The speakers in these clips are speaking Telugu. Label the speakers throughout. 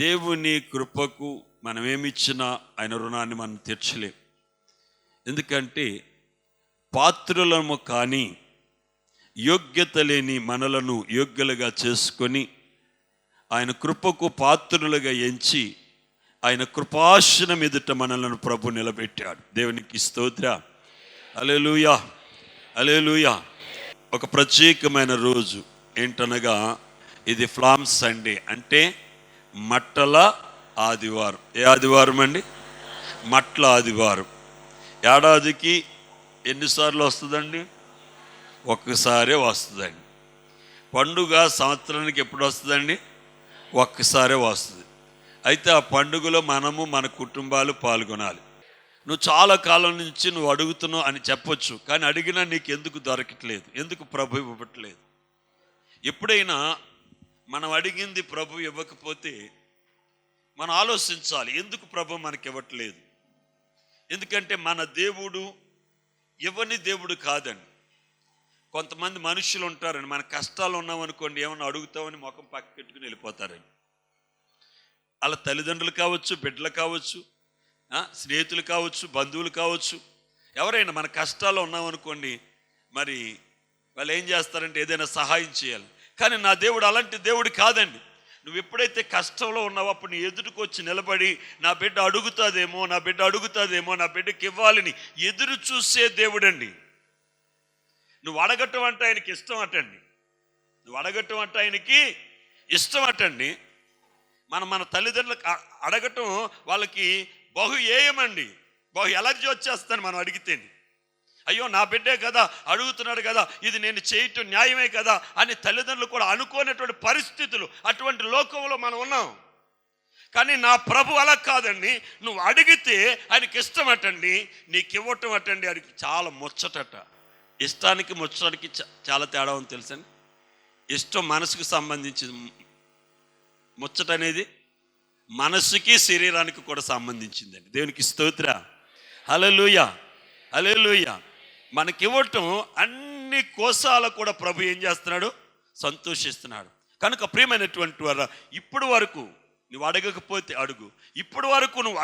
Speaker 1: దేవుని కృపకు మనం ఏమిచ్చినా ఆయన రుణాన్ని మనం తీర్చలేం. ఎందుకంటే పాత్రులము కానీ యోగ్యత లేని మనలను యోగ్యులుగా చేసుకొని ఆయన కృపకు పాత్రులుగా ఎంచి ఆయన కృపాసనం ఎదుట మనలను ప్రభు నిలబెట్టాడు. దేవునికి స్తోత్రం. హల్లెలూయా, హల్లెలూయా. ఒక ప్రత్యేకమైన రోజు ఏంటనగా ఇది ఫ్లామ్ సండే, అంటే మట్టల ఆదివారం. ఏ ఆదివారం అండి? మట్ల ఆదివారం. ఏడాదికి ఎన్నిసార్లు వస్తుందండి? ఒక్కసారే వస్తుందండి. పండుగ సంవత్సరానికి ఎప్పుడు వస్తుందండి? ఒక్కసారే వస్తుంది. అయితే ఆ పండుగలో మనము మన కుటుంబాలు పాల్గొనాలి. నువ్వు చాలా కాలం నుంచి నువ్వు అడుగుతున్నావు అని చెప్పొచ్చు, కానీ అడిగినా నీకు ఎందుకు దొరకట్లేదు? ఎందుకు ప్రభు ఇవ్వట్లేదు? ఎప్పుడైనా మనం అడిగింది ప్రభు ఇవ్వకపోతే మనం ఆలోచించాలి, ఎందుకు ప్రభు మనకి ఇవ్వట్లేదు? ఎందుకంటే మన దేవుడు ఇవ్వని దేవుడు కాదండి. కొంతమంది మనుషులు ఉంటారండి, మన కష్టాలు ఉన్నామనుకోండి, ఏమన్నా అడుగుతామని ముఖం పక్క పెట్టుకుని వెళ్ళిపోతారండి. వాళ్ళ తల్లిదండ్రులు కావచ్చు, బిడ్డలు కావచ్చు, స్నేహితులు కావచ్చు, బంధువులు కావచ్చు, ఎవరైనా మన కష్టాలు ఉన్నామనుకోండి, మరి వాళ్ళు ఏం చేస్తారంటే ఏదైనా సహాయం చేయాలి. కానీ నా దేవుడు అలాంటి దేవుడు కాదండి. నువ్వు ఎప్పుడైతే కష్టంలో ఉన్నావో అప్పుడు నీ ఎదుటికి వచ్చి నిలబడి నా బిడ్డ అడుగుతుందేమో, నా బిడ్డ అడుగుతుందేమో, నా బిడ్డకి ఇవ్వాలని ఎదురు చూసే దేవుడండి. నువ్వు అడగటం అంటే ఆయనకి ఇష్టం అటండి. నువ్వు అడగటం అంటే ఆయనకి ఇష్టం అటండి. మన తల్లిదండ్రులకు అడగటం వాళ్ళకి బహు ఏయమండి, బహు ఎలర్జీ వచ్చేస్తాను మనం అడిగితేని. అయ్యో నా బిడ్డే కదా అడుగుతున్నాడు కదా, ఇది నేను చేయటం న్యాయమే కదా అని తల్లిదండ్రులు కూడా అనుకోనటువంటి పరిస్థితులు, అటువంటి లోకంలో మనం ఉన్నాం. కానీ నా ప్రభు అలా కాదండి. నువ్వు అడిగితే ఆయనకి ఇష్టం అటండి, నీకు ఇవ్వటం అటండి ఆయనకి చాలా ముచ్చటట. ఇష్టానికి ముచ్చటానికి చాలా తేడా ఉంది తెలుసండి. ఇష్టం మనసుకు సంబంధించింది, ముచ్చట అనేది మనసుకి శరీరానికి కూడా సంబంధించిందండి. దేవునికి స్తోత్రం. హల్లెలూయా, హల్లెలూయా. మనకివ్వటం అన్ని కోసాల కూడా ప్రభు ఏం చేస్తున్నాడు? సంతోషిస్తున్నాడు. కనుక ప్రియమైనటువంటి వారు, ఇప్పుడు వరకు నువ్వు అడగకపోతే అడుగు. ఇప్పుడు వరకు నువ్వు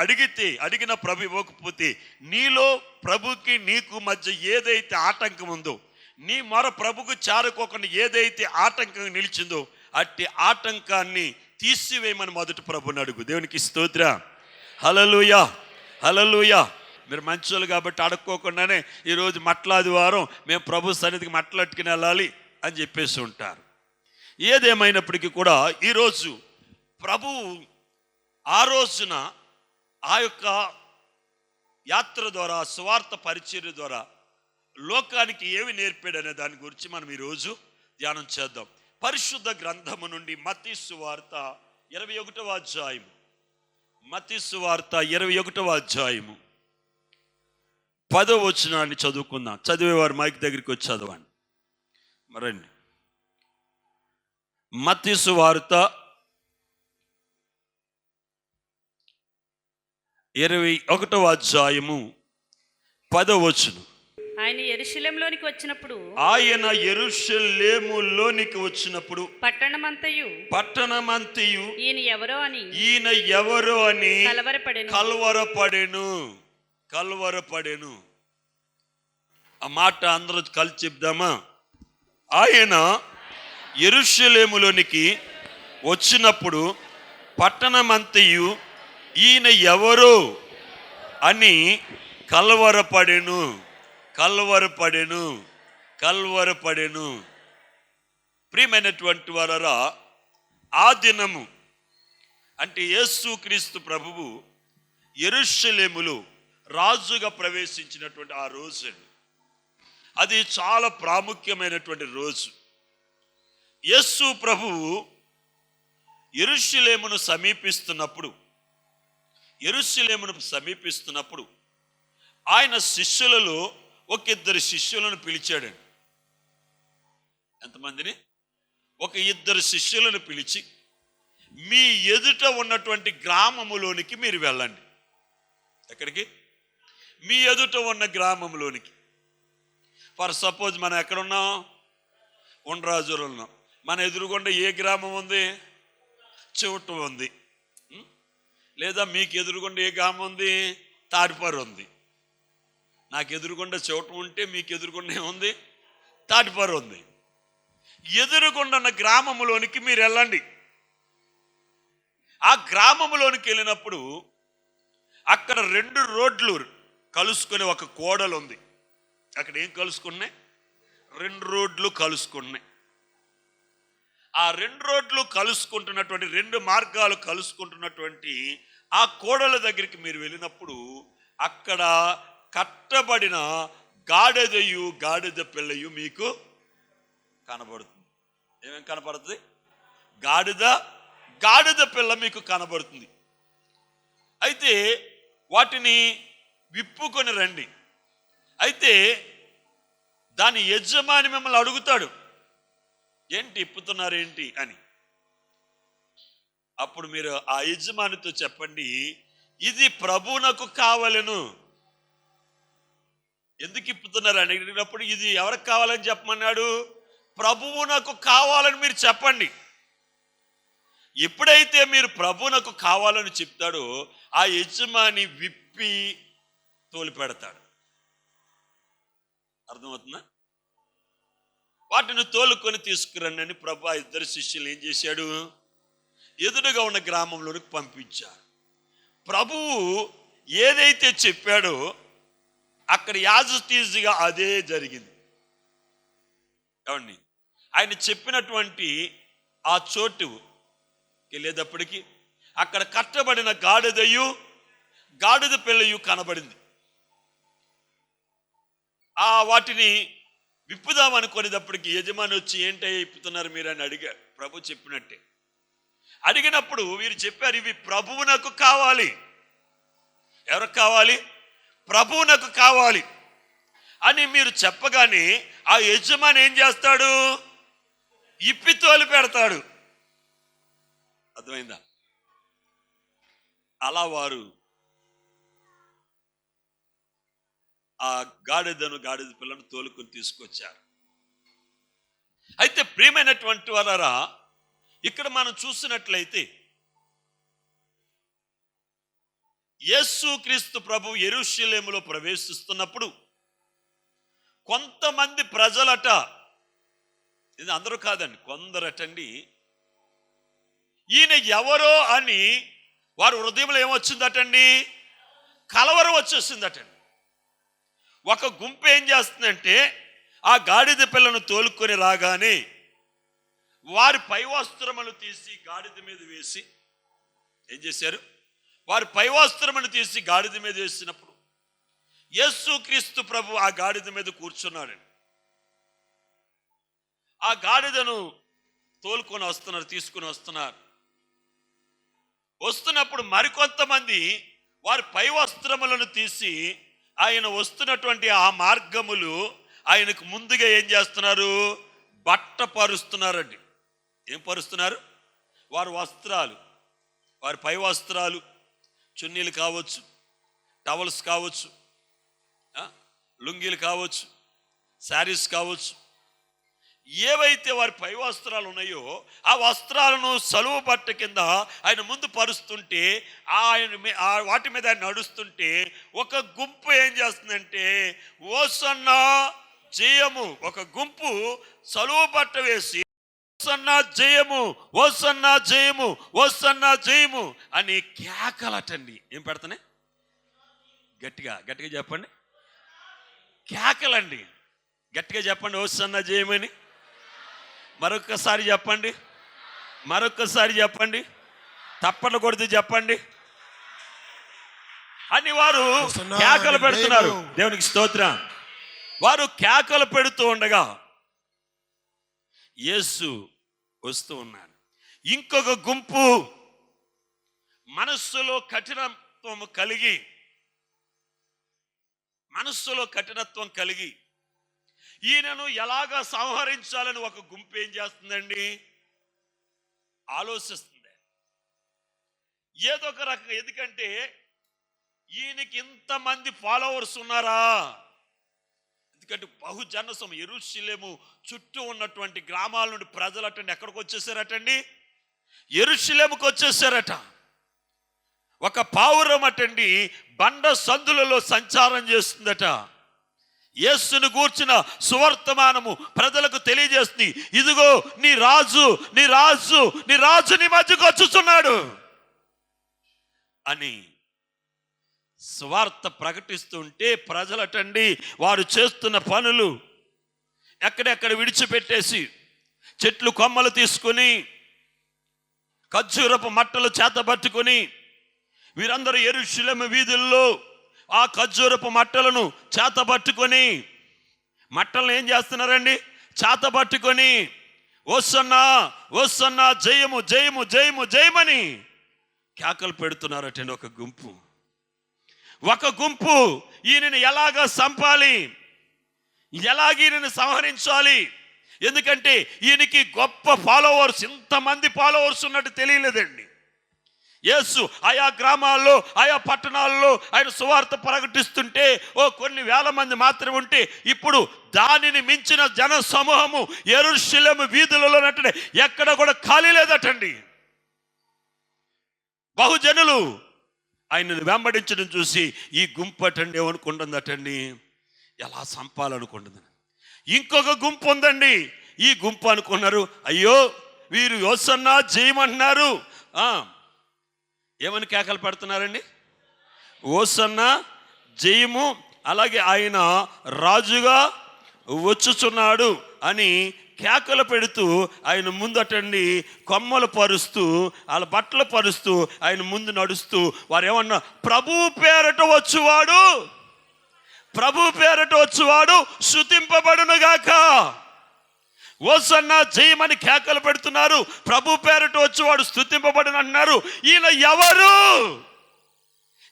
Speaker 1: అడిగిన ప్రభు ఇవ్వకపోతే నీలో ప్రభుకి నీకు మధ్య ఏదైతే ఆటంకం ఉందో, నీ మొర ప్రభుకు చేరుకోకుండా ఏదైతే ఆటంకం నిలిచిందో అట్టి ఆటంకాన్ని తీసివేయమని మొదటి ప్రభుని అడుగు. దేవునికి స్తోత్రం. హల్లెలూయా, హల్లెలూయా. మీరు మంచోళ్ళు కాబట్టి అడుక్కోకుండానే ఈరోజు మట్లాదివారం మేము ప్రభు సన్నిధికి మట్లట్టుకుని వెళ్ళాలి అని చెప్పేసి ఉంటారు. ఏదేమైనప్పటికీ కూడా ఈరోజు ప్రభు ఆ రోజున ఆ యొక్క యాత్ర ద్వారా, సువార్త పరిచర్య ద్వారా లోకానికి ఏమి నేర్పాడనే దాని గురించి మనం ఈరోజు ధ్యానం చేద్దాం. పరిశుద్ధ గ్రంథము నుండి మత్తయి సువార్త 21వ అధ్యాయము. మత్తయి సువార్త 21వ అధ్యాయము 10వ వచనాన్ని చదువుకుందాం. చదివేవారు మైక్ దగ్గరికి వచ్చి చదవండి. మరండి. మత్తయి సువార్త 21వ అధ్యాయము 10వ వచనం.
Speaker 2: ఆయన యెరూషలేములోనికి వచ్చినప్పుడు
Speaker 1: ఆయన యెరూషలేములోనికి వచ్చినప్పుడు
Speaker 2: పట్టణమంతయు ఈయన ఎవరో అని
Speaker 1: కలవరపడెను. ఆ మాట అందరూ కలిసి చెప్దామా? ఆయన యెరూషలేములోనికి వచ్చినప్పుడు పట్టణమంతయు ఈయన ఎవరో అని కలవరపడెను. ప్రియమైనటువంటి వారరా, ఆ దినము అంటే యేసుక్రీస్తు ప్రభువు యెరూషలేములో రాజుగా ప్రవేశించినటువంటి ఆ రోజు, అది చాలా ప్రాముఖ్యమైనటువంటి రోజు. యేసు ప్రభువు యెరూషలేమును సమీపిస్తున్నప్పుడు ఆయన శిష్యులలో ఒక ఇద్దరు శిష్యులను పిలిచాడండి. ఎంతమందిని? ఒక ఇద్దరు శిష్యులను పిలిచి, మీ ఎదుట ఉన్నటువంటి గ్రామములోనికి మీరు వెళ్ళండి. ఎక్కడికి? మీ ఎదుట ఉన్న గ్రామంలోనికి. ఫర్ సపోజ్ మనం ఎక్కడున్నాం? ఉండ్రాజులో ఉన్నాం. మన ఎదురుగుండా ఏ గ్రామం ఉంది? చెవుట ఉంది. లేదా మీకు ఎదురుగుండా ఏ గ్రామం ఉంది? తాడిపర్రు ఉంది. నాకు ఎదురుగుండా చెవుట ఉంటే మీకు ఎదురుగుండా ఏముంది? తాడిపర్రు ఉంది. ఎదురుగుండా గ్రామంలోనికి మీరు వెళ్ళండి. ఆ గ్రామంలోనికి వెళ్ళినప్పుడు అక్కడ 2 రోడ్లు కలుసుకునే ఒక కోడలు ఉంది. అక్కడ ఏం కలుసుకున్నాయి? 2 రోడ్లు కలుసుకున్నాయి. ఆ 2 రోడ్లు కలుసుకుంటున్నటువంటి 2 మార్గాలు కలుసుకుంటున్నటువంటి ఆ కోడల దగ్గరికి మీరు వెళ్ళినప్పుడు అక్కడ కట్టబడిన గాడిద పిల్లయు మీకు కనబడుతుంది. ఏమేం కనబడుతుంది? గాడిద పిల్ల మీకు కనబడుతుంది. అయితే వాటిని విప్పుకొని రండి. అయితే దాని యజమాని మిమ్మల్ని అడుగుతాడు, ఏంటి ఇప్పుతున్నారు ఏంటి అని. అప్పుడు మీరు ఆ యజమానితో చెప్పండి, ఇది ప్రభువునకు కావలెను. ఎందుకు ఇప్పుతున్నారు అని అడిగినప్పుడు ఇది ఎవరికి కావాలని చెప్పమన్నాడు? ప్రభువునకు కావాలని మీరు చెప్పండి. ఎప్పుడైతే మీరు ప్రభువునకు కావాలని చెప్తాడో ఆ యజమాని విప్పి తోలి పెడతాడు. అర్థమవుతుందా? వాటిని తోలుకొని తీసుకురండి అని ప్రభు ఆ ఇద్దరు శిష్యులు ఏం చేశాడు? ఎదురుగా ఉన్న గ్రామంలోనికి పంపించారు. ప్రభువు ఏదైతే చెప్పాడో అక్కడ యాజతీజుగా అదే జరిగింది. ఏమండి? ఆయన చెప్పినటువంటి ఆ చోటు వెళ్ళేటప్పటికి అక్కడ కట్టబడిన గాడిద పిల్లయు కనబడింది. వాటిని విప్పుదామనుకునేటప్పటికి యజమాని వచ్చి ఏంటయ్యా ఇప్పుతున్నారు మీరు అని అడిగారు. ప్రభు చెప్పినట్టే అడిగినప్పుడు వీరు చెప్పారు, ఇవి ప్రభువునకు కావాలి. ఎవరికి కావాలి? ప్రభువునకు కావాలి అని మీరు చెప్పగానే ఆ యజమాని ఏం చేస్తాడు? ఇప్పి తోలి పెడతాడు. అర్థమైందా? అలా వారు ఆ గాడిద పిల్లను తోలుకొని తీసుకొచ్చారు. అయితే ప్రియమైనటువంటి వారా, ఇక్కడ మనం చూసినట్లయితే యేసుక్రీస్తు ప్రభు యెరూషలేములో ప్రవేశిస్తున్నప్పుడు కొంతమంది ప్రజలట, ఇది అందరూ కాదండి, కొందరటండి, ఈయన ఎవరో అని వారి హృదయంలో ఏమొచ్చిందటండి? కలవరం వచ్చేసిందటండి. ఒక గుంపు ఏం చేస్తుందంటే ఆ గాడిద పిల్లను తోలుకొని రాగానే వారి పై వస్త్రములు తీసి గాడిద మీద వేసి ఏం చేశారు? వారి పై వస్త్రములు తీసి గాడిద మీద వేసినప్పుడు యేసుక్రీస్తు ప్రభు ఆ గాడిద మీద కూర్చున్నాడు. ఆ గాడిదను తీసుకుని వస్తున్నప్పుడు మరికొంతమంది వారి పై వస్త్రములను తీసి ఆయన వస్తున్నటువంటి ఆ మార్గములు ఆయనకు ముందుగా ఏం చేస్తున్నారు? బట్ట పరుస్తున్నారండి. ఏం పరుస్తున్నారు? వారి వస్త్రాలు, వారి పై వస్త్రాలు, చున్నీలు కావచ్చు, టవల్స్ కావచ్చు, లుంగీలు కావచ్చు, శారీస్ కావచ్చు, ఏవైతే వారి పై వస్త్రాలు ఉన్నాయో ఆ వస్త్రాలను సలువ బట్ట కింద ఆయన ముందు పరుస్తుంటే వాటి మీద ఆయన నడుస్తుంటే ఒక గుంపు ఏం చేస్తుందంటే ఓసన్నా జయము, ఒక గుంపు సలువ బట్ట వేసి ఓసన్నా జయము, ఓసన్నా జయము, ఓసన్నా జయము అని కేకలటండి. ఏం పెడతానే? గట్టిగా గట్టిగా చెప్పండి, కేకలండి. గట్టిగా చెప్పండి, ఓసన్నా జయమని. మరొకసారి చెప్పండి, మరొకసారి చెప్పండి, తప్పట్లు కొడుతూ చెప్పండి అని వారు కేకలు పెడుతున్నారు. దేవునికి స్తోత్రం. వారు కేకలు పెడుతూ ఉండగా యేసు వస్తూ ఉన్నాడు. ఇంకొక గుంపు మనస్సులో కఠినత్వం కలిగి ఈయనను ఎలాగా సంహరించాలని ఒక గుంపు ఏం చేస్తుందండి? ఆలోచిస్తుంది ఏదో ఒక రకంగా. ఎందుకంటే ఈయనకి ఇంతమంది ఫాలోవర్స్ ఉన్నారా? ఎందుకంటే బహుజన యెరూషలేము చుట్టూ ఉన్నటువంటి గ్రామాల నుండి ప్రజలు అటండి ఎక్కడికి వచ్చేసారటండి? యెరూషలేముకు వచ్చేసారట. ఒక పావురం అటండి బండ సందులలో సంచారం చేస్తుందట. యేసును గూర్చిన సువర్తమానము ప్రజలకు తెలియజేస్తుంది. ఇదిగో నీ రాజు, నీ రాజు, నీ రాజు నీ మధ్యకు వచ్చుచున్నాడు అని సువార్త ప్రకటిస్తుంటే ప్రజలటండి వారు చేస్తున్న పనులు ఎక్కడెక్కడ విడిచిపెట్టేసి చెట్లు కొమ్మలు తీసుకుని ఖర్జూరపు మట్టలు చేతబట్టుకుని వీరందరూ యెరూషలేము వీధుల్లో ఆ ఖర్జూరపు మట్టలను చేతబట్టుకొని, మట్టలను ఏం చేస్తున్నారండి? చేతబట్టుకొని ఓసన్నా ఓసన్నా జయము జయము జయము జయమని కేకలు పెడుతున్నారటండి. ఒక గుంపు ఈయనని ఎలాగా చంపాలి, ఈయనని సంహరించాలి. ఎందుకంటే ఈయనకి గొప్ప ఫాలోవర్స్, ఇంతమంది ఫాలోవర్స్ ఉన్నట్టు తెలియలేదండి. యేసు ఆయా గ్రామాల్లో ఆయా పట్టణాల్లో ఆయన సువార్త ప్రకటిస్తుంటే కొన్ని వేల మంది మాత్రమే ఉంటే, ఇప్పుడు దానిని మించిన జన సమూహము యెరూషలేము వీధులలో ఎక్కడ కూడా ఖాళీ లేదటండి. బహుజనులు ఆయనను వెంబడించడం చూసి ఈ గుంపు అటండి ఏమనుకుంటుందటండి? ఎలా చంపాలనుకుంటుంది. ఇంకొక గుంపు ఉందండి. ఈ గుంపు అనుకున్నారు, అయ్యో వీరు యోసన్నా జయమంటున్నారు. ఏమని కేకలు పెడుతున్నారండి? ఓసన్నా జయము, అలాగే ఆయన రాజుగా వచ్చుచున్నాడు అని కేకలు పెడుతూ ఆయన ముందటండి కొమ్మలు పరుస్తూ వాళ్ళ బట్టలు పరుస్తూ ఆయన ముందు నడుస్తూ వారు ఏమన్నా ప్రభు పేరట వచ్చువాడు, ప్రభు పేరట వచ్చువాడు స్తుతింపబడునుగాక. ఓసన్నా జయమని కేకలు పెడుతున్నారు. ప్రభు పేరట వచ్చేవాడు స్తుతింపబడును అంటున్నారు. ఈయన ఎవరు?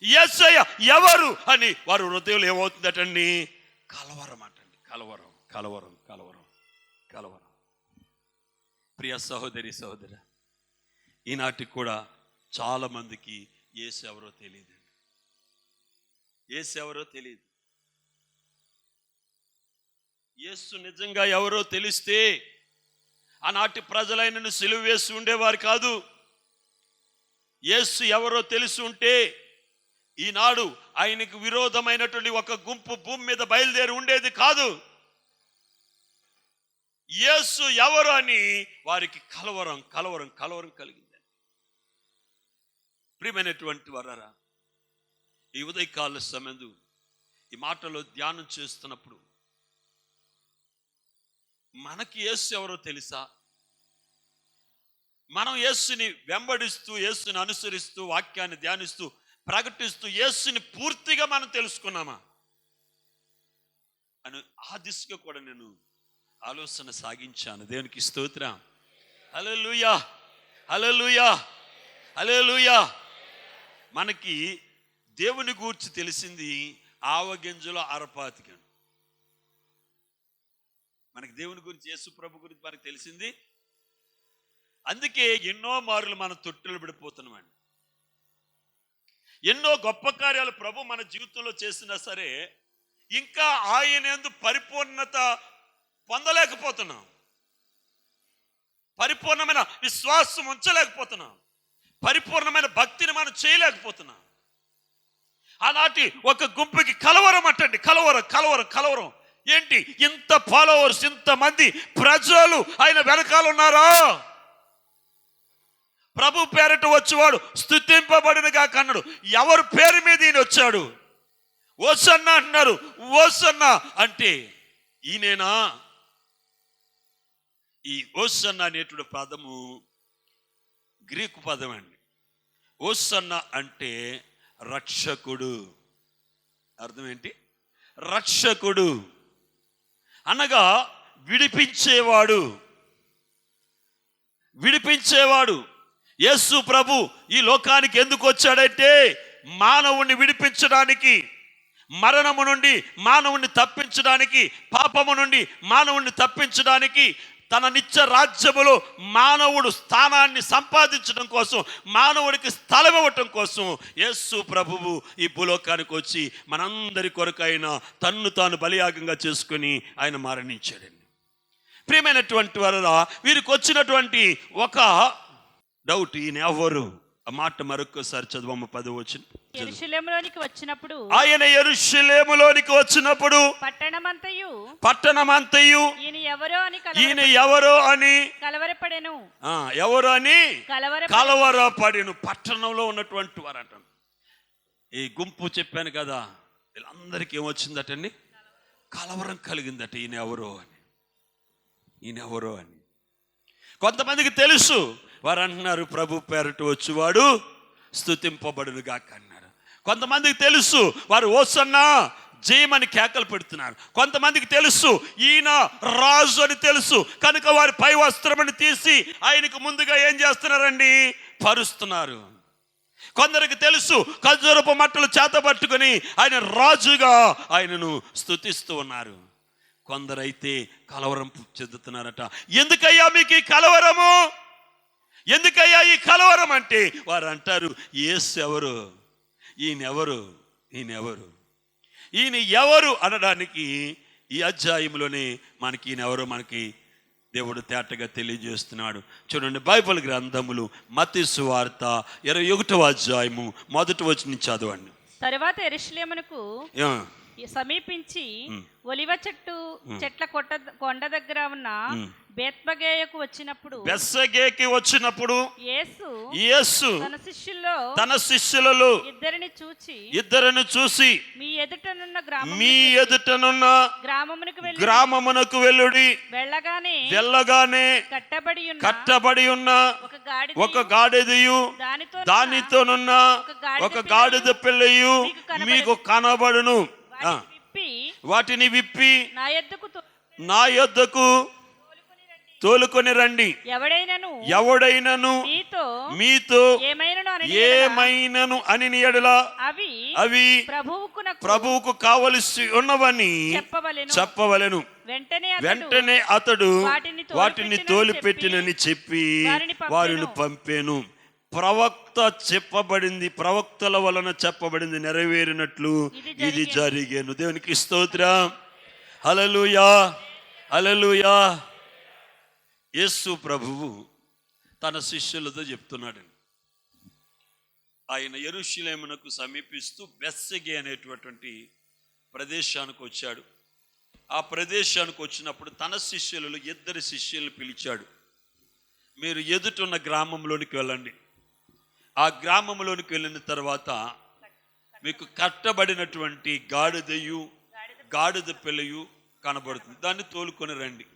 Speaker 1: యేసయ్య ఎవరు అని వారు హృదయంలో ఏమవుతుందటండి? కలవరం అంటండి. కలవరం కలవరం కలవరం కలవరం. ప్రియ సహోదరి సహోదర, ఈనాటికి కూడా చాలా మందికి యేసు ఎవరో తెలియదండి. యేసు ఎవరో తెలియదు. యేసు నిజంగా ఎవరో తెలిస్తే ఆనాటి ప్రజలైనను సిలువ వేసి ఉండేవారు కాదు. యేసు ఎవరో తెలిసి ఉంటే ఈనాడు ఆయనకు విరోధమైనటువంటి ఒక గుంపు భూమి మీద బయలుదేరి ఉండేది కాదు. యేసు ఎవరు అని వారికి కలవరం కలవరం కలవరం కలిగింది. ప్రియమైనటువంటి వారారా, ఈ ఉదయకాల సమయంలో ఈ మాటలో ధ్యానం చేస్తున్నప్పుడు మనకి యేసు ఎవరో తెలుసా? మనం యేసుని వెంబడిస్తూ, యేసుని అనుసరిస్తూ, వాక్యాన్ని ధ్యానిస్తూ, ప్రకటిస్తూ యేసుని పూర్తిగా మనం తెలుసుకున్నామా అని ఆ దిశగా కూడా నేను ఆలోచన సాగించాను. దేవునికి స్తోత్రం. హల్లెలూయా హల్లెలూయా హల్లెలూయా. మనకి దేవుని గూర్చి తెలిసింది ఆవగింజలో అరపాతిక. మనకి దేవుని గురించి, యేసు ప్రభు గురించి మనకు తెలిసింది. అందుకే ఎన్నో మారులు మనం తొట్టులు పడిపోతున్నామండి. ఎన్నో గొప్ప కార్యాలు ప్రభు మన జీవితంలో చేసినా సరే ఇంకా ఆయన యందు పరిపూర్ణత పొందలేకపోతున్నాం, పరిపూర్ణమైన విశ్వాసం ఉంచలేకపోతున్నాం, పరిపూర్ణమైన భక్తిని మనం చేయలేకపోతున్నాం. అలాంటి ఒక గుంపుకి కలవరం అంటండి, కలవరం. ఏంటి ఇంత ఫాలోవర్స్, ఇంతమంది ప్రజలు ఆయన వెనకాల ఉన్నారా? ప్రభు పేరట వచ్చేవాడు స్తుతింపబడిన గాక అన్నాడు. ఎవరు పేరు మీద ఈయన వచ్చాడు? ఓసన్న అంటున్నారు. ఓసన్న అంటే ఈయనేనా? ఈ ఓసన్న అనేటువంటి పదము గ్రీకు పదం అండి. ఓసన్న అంటే రక్షకుడు. అర్థం ఏంటి? రక్షకుడు అనగా విడిపించేవాడు. యేసు ప్రభు ఈ లోకానికి ఎందుకు వచ్చాడంటే మానవుణ్ణి విడిపించడానికి, మరణము నుండి మానవుణ్ణి తప్పించడానికి, పాపము నుండి మానవుణ్ణి తప్పించడానికి, తన నిత్య రాజ్యములో మానవుడు స్థానాన్ని సంపాదించడం కోసం, మానవుడికి స్థలం ఇవ్వటం కోసం యేసు ప్రభువు ఈ భూలోకానికి వచ్చి మనందరి కొరకైన తన్ను తాను బలియాగంగా చేసుకుని ఆయన మరణించాడండి. ప్రియమైనటువంటి వారా, వీరికి వచ్చినటువంటి ఒక డౌట్, ఈయన ఎవరు? ఆ మాట మరొకసారి చదువమ్మ. 10వ వచనం.
Speaker 2: యెరూషలేములోనికి వచ్చినప్పుడు,
Speaker 1: ఆయన యెరూషలేములోనికి వచ్చినప్పుడు పట్టణమంతయు ఈయన ఎవరో అని
Speaker 2: కలవరపడెను.
Speaker 1: కలవరపడెను. పట్టణంలో ఉన్నటువంటి వారు అంట. ఈ గుంపు చెప్పాను కదా, వీళ్ళందరికీ ఏమొచ్చిందటండి? కలవరం కలిగిందట. ఈయన ఎవరో అని కొంతమందికి తెలుసు. వారు అంటున్నారు ప్రభు పేరట వచ్చేవాడు స్తుతింపబడును గాక అన్నారు. కొంతమందికి తెలుసు, వారు ఓసన్నా జయమని కేకలు పెడుతున్నారు. కొంతమందికి తెలుసు ఈయన రాజు అని తెలుసు కనుక వారి పై వస్త్రమని తీసి ఆయనకు ముందుగా ఏం చేస్తున్నారండి? పరుస్తున్నారు. కొందరికి తెలుసు, ఖర్జూరపు మట్టలు చేతబట్టుకుని ఆయన రాజుగా ఆయనను స్తుతిస్తూ ఉన్నారు. కొందరైతే కలవరం చెందుతున్నారట. ఎందుకయ్యా మీకు ఈ కలవరము? ఎందుకయ్యా ఈ కలవరం అంటే వారు అంటారు, యేసు ఎవరు? ఈయన ఎవరు అనడానికి ఈ అధ్యాయంలోనే మనకి ఈయన ఎవరో మనకి దేవుడు తేటగా తెలియజేస్తున్నాడు. చూడండి, బైబిల్ గ్రంథములు మత్తయి సువార్త 21వ అధ్యాయము 1వ వచనం చదవండి.
Speaker 2: తరువాత యెరూషలేమునకు సమీపించి ఒలివ చెట్ల కొండ దగ్గర ఉన్న బెత్ఫగేకి వచ్చినప్పుడు యేసు తన శిష్యులలో ఇద్దరిని చూసి మీ ఎదుటనున్న గ్రామమునకు వెళ్ళుడి, వెళ్ళగానే కట్టబడి ఉన్న ఒక గాడిదయు దానితోనున్న ఒక గాడిద పిల్లయు మీకు కనబడును. వాటిని విప్పి నా యొద్దకు తోలుకొని రండి. ఎవడైనను మీతో ఏమైనను అని ఎడల అవి ప్రభువుకు కావలసి ఉన్నవని చెప్పవలెను. వెంటనే అతడు వాటిని తోలిపెట్టినని చెప్పి వారిని పంపెను. ప్రవక్త చెప్పబడింది, ప్రవక్తల వలన చెప్పబడింది నెరవేరినట్లు ఇది జరిగేను. దేవునికి స్తోత్రం. హల్లెలూయా, హల్లెలూయా. యేసు ప్రభువు తన శిష్యులతో చెప్తున్నాడు. ఆయన యెరూషలేమునకు సమీపిస్తూ బెత్ఫగే అనేటువంటి ప్రదేశానికి వచ్చాడు. ఆ ప్రదేశానికి వచ్చినప్పుడు తన శిష్యులలో 2 శిష్యులను పిలిచాడు. మీరు ఎదుటున్న గ్రామంలోనికి వెళ్ళండి. ఆ గ్రామంలోనికి వెళ్ళిన తర్వాత మీకు కట్టబడినటువంటి గాడిద పిల్లయు కనబడుతుంది. దాన్ని తోలుకొని రండి.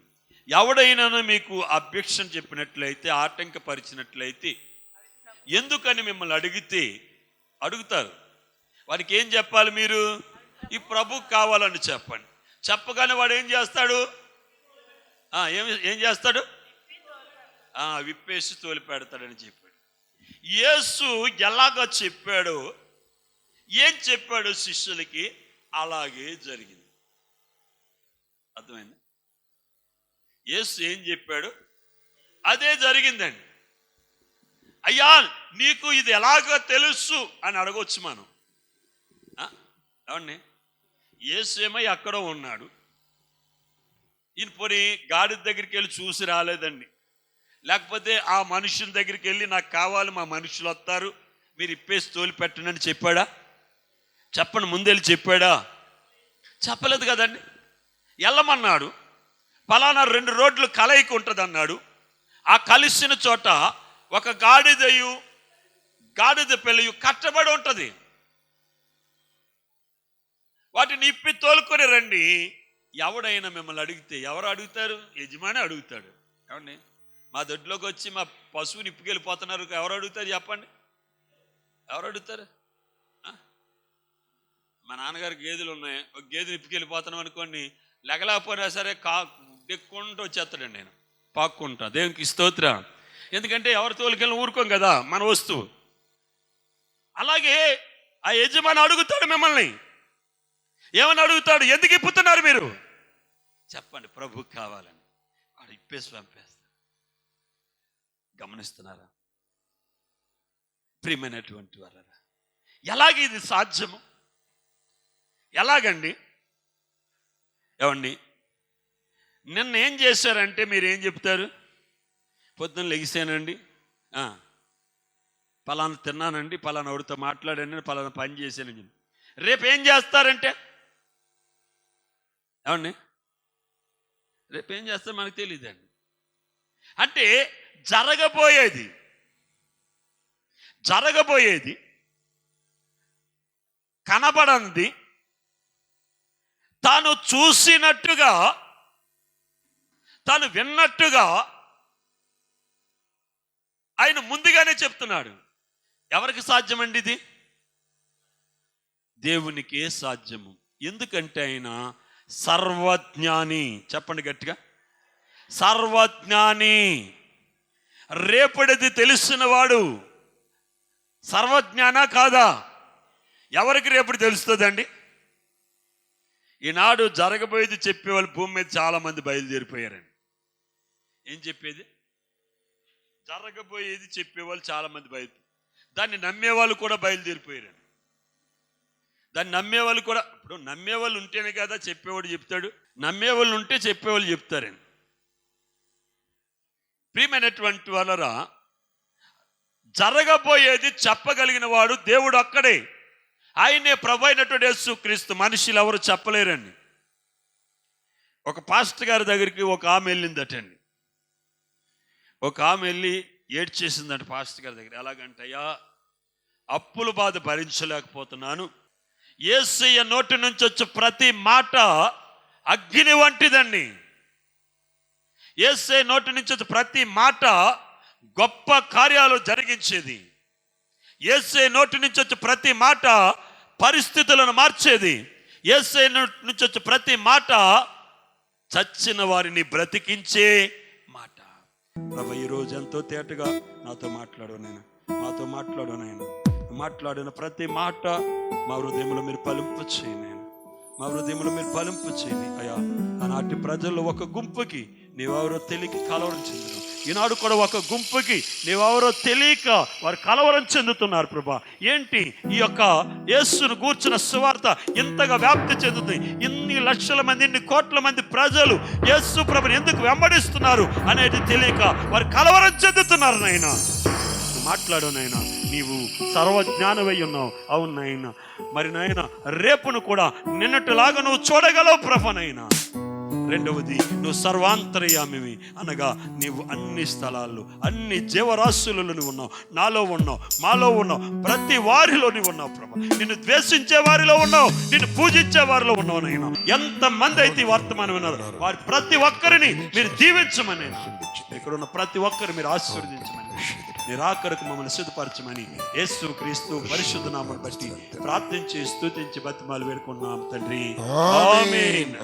Speaker 2: ఎవడైనా మీకు అబ్జెక్షన్ చెప్పినట్లయితే, ఆటంకపరిచినట్లయితే, ఎందుకని మిమ్మల్ని అడుగుతారు. వారికి ఏం చెప్పాలి? మీరు ఈ ప్రభుకు కావాలని చెప్పండి. చెప్పగానే వాడు ఏం చేస్తాడు? ఏం చేస్తాడు? విప్పేసి తోలి పెడతాడని చెప్పాడు. యేసు ఎలాగ చెప్పాడో, ఏం చెప్పాడో శిష్యులకి అలాగే జరిగింది. అర్థమైంది? యేసు ఏం చెప్పాడు అదే జరిగిందండి. అయ్యా నీకు ఇది ఎలాగో తెలుసు అని అడగొచ్చు మనం. ఏమండి, యేసు ఏమో ఎక్కడో ఉన్నాడు. ఈయన పోనీ గాడిద దగ్గరికి వెళ్ళి చూసి రాలేదండి. లేకపోతే ఆ మనుషుని దగ్గరికి వెళ్ళి నాకు కావాలి, మా మనుషులు వస్తారు, మీరు ఇప్పేసి తోలి పెట్టండి అని చెప్పాడా? చెప్పండి, ముందెళ్ళి చెప్పాడా? చెప్పలేదు కదండి. వెళ్ళమన్నాడు. పలానా 2 రోడ్లు కలయిక ఉంటుంది అన్నాడు. ఆ కలిసిన చోట ఒక గాడిద పిల్లయు కట్టబడి ఉంటుంది. వాటిని ఇప్పి తోలుకొని రండి. ఎవడైనా మిమ్మల్ని అడిగితే ఎవరు అడుగుతారు? యజమాని అడుగుతాడు. ఏమండి, మా దొడ్లోకి వచ్చి మా పశువుని ఇప్పుకెళ్ళిపోతున్నారు, ఎవరు అడుగుతారు చెప్పండి? ఎవరు అడుగుతారు? మా నాన్నగారు గేదెలు ఉన్నాయి, ఒక గేదెని ఇప్పుకెళ్ళిపోతున్నాం అనుకోండి, లెగలేకపోయినా సరే డెక్కుంటూ వచ్చేస్తాడండి. నేను పాక్కుంటా. దేవునికి స్తోత్రం. ఎందుకంటే ఎవరి తోలికెళ్ళి ఊరుకోం కదా మన వస్తువు. అలాగే ఆ యజమాని అడుగుతాడు మిమ్మల్ని. ఏమని అడుగుతాడు? ఎందుకు ఇప్పుతున్నారు మీరు? చెప్పండి, ప్రభు కావాలని. వాడు ఇప్పేసి పంపేస్తాడు. గమనిస్తున్నారా ప్రియమైనటువంటి వాళ్ళరా? ఎలాగ ఇది సాధ్యము? ఎలాగండి? ఏమండి, నిన్న ఏం చేశారంటే మీరు ఏం చెప్తారు? పొద్దున్న లెగిసానండి, పలానా తిన్నానండి, పలానా వాడితో మాట్లాడానండి, పలానా పని చేశానండి. రేపు ఏం చేస్తారంటే ఏమండి, రేపు ఏం చేస్తారో మనకు తెలియదండి. అంటే జరగబోయేది కనబడంది తాను చూసినట్టుగా, తాను విన్నట్టుగా ఆయన ముందుగానే చెప్తున్నాడు. ఎవరికి సాధ్యమండి ఇది? దేవునికే సాధ్యము. ఎందుకంటే ఆయన సర్వజ్ఞాని. చెప్పండి గట్టిగా, సర్వజ్ఞాని. రేపటిది తెలిసినవాడు. సర్వజ్ఞానా కాదా? ఎవరికి రేపటి తెలుస్తుందండి? ఈనాడు జరగబోయేది చెప్పేవాళ్ళు భూమి మీద చాలా మంది బయలుదేరిపోయారండి. ఏం చెప్పేది? జరగబోయేది చెప్పేవాళ్ళు చాలా మంది దాన్ని నమ్మేవాళ్ళు కూడా బయలుదేరిపోయారండి. దాన్ని నమ్మేవాళ్ళు కూడా, ఇప్పుడు నమ్మేవాళ్ళు ఉంటేనే కదా చెప్పేవాడు చెప్తాడు. నమ్మేవాళ్ళు ఉంటే చెప్పేవాళ్ళు చెప్తారండి. ప్రియమైనటువంటి వాళ్ళరా, జరగబోయేది చెప్పగలిగిన వాడు దేవుడు అక్కడే. ఆయనే ప్రభు అయినటువంటి యేసుక్రీస్తు. మనుషులు ఎవరు చెప్పలేరండి. ఒక పాస్టర్ గారి దగ్గరికి ఒక ఆమె వెళ్ళిందటండి. ఒక ఆమె వెళ్ళి ఏడ్చేసిందంట పాస్టర్ గారి దగ్గర. ఎలాగంటయ్యా, అప్పుల బాధ భరించలేకపోతున్నాను. యేసయ్య నోటి నుంచి వచ్చే ప్రతి మాట అగ్ని వంటిదండి. యేసయ్య నోటి నుంచి వచ్చే ప్రతి మాట గొప్ప కార్యాలు జరిగించేది. యేసయ్య నోటి నుంచి వచ్చే ప్రతి మాట పరిస్థితులను మార్చేది. యేసయ్య నోటి నుంచి వచ్చే ప్రతి మాట చచ్చిన వారిని బ్రతికించే మాట. ప్రభు ఈరోజు ఎంతో తేటగా నాతో మాట్లాడు నాయన. మాట్లాడిన ప్రతి మాట మా హృదయంలో మీరు ఫలింపు చేయండి. మా హృదయంలో మీరు ఫలింపు చేయండి అయ్యా. ఆనాటి ప్రజల్లో ఒక గుంపుకి నీవెవరో తెలియక కలవరం చెందిన, ఈనాడు కూడా ఒక గుంపుకి నీవెవరో తెలియక వారు కలవరం చెందుతున్నారు ప్రభా. ఏంటి ఈ యొక్క యేసును గూర్చిన సువార్త ఇంతగా వ్యాప్తి చెందుతుంది? ఇన్ని లక్షల మంది, ఇన్ని కోట్ల మంది ప్రజలు యేసు ప్రభుని ఎందుకు వెంబడిస్తున్నారు అనేది తెలియక వారు కలవరం చెందుతున్నారు. నాయనా మాట్లాడు నాయనా, నీవు సర్వజ్ఞానమై ఉన్నావు. అవును నాయనా. మరి నాయన రేపును కూడా నిన్నటిలాగా నువ్వు చూడగలవు ప్రభు నాయనా. రెండవది, నువ్వు సర్వాంతర్యామివి అనగా నీవు అన్ని స్థలాల్లో, అన్ని జీవరాశులలో నువ్వు ఉన్నావు. నాలో ఉన్నావు, మాలో ఉన్నావు, ప్రతి వారిలో నువ్వు ఉన్నావు ప్రభు. నిన్ను ద్వేషించే వారిలో ఉన్నావు, నిన్ను పూజించే వారిలో ఉన్నావు నాయన. ఎంతమంది అయితే ఈ వర్తమానం విన్నారు వారి ప్రతి ఒక్కరిని మీరు దీవించమని, ఇక్కడ ఉన్న ప్రతి ఒక్కరు మీరు ఆశీర్వదించమని, నిరాకరకు మమ్మల్ని సిద్ధపరచమని యేసు క్రీస్తు పరిశుద్ధ నామమును బట్టి ప్రార్థించి స్తుతించి బతిమాలు వేడుకున్నాం తండ్రి. ఆమేన్.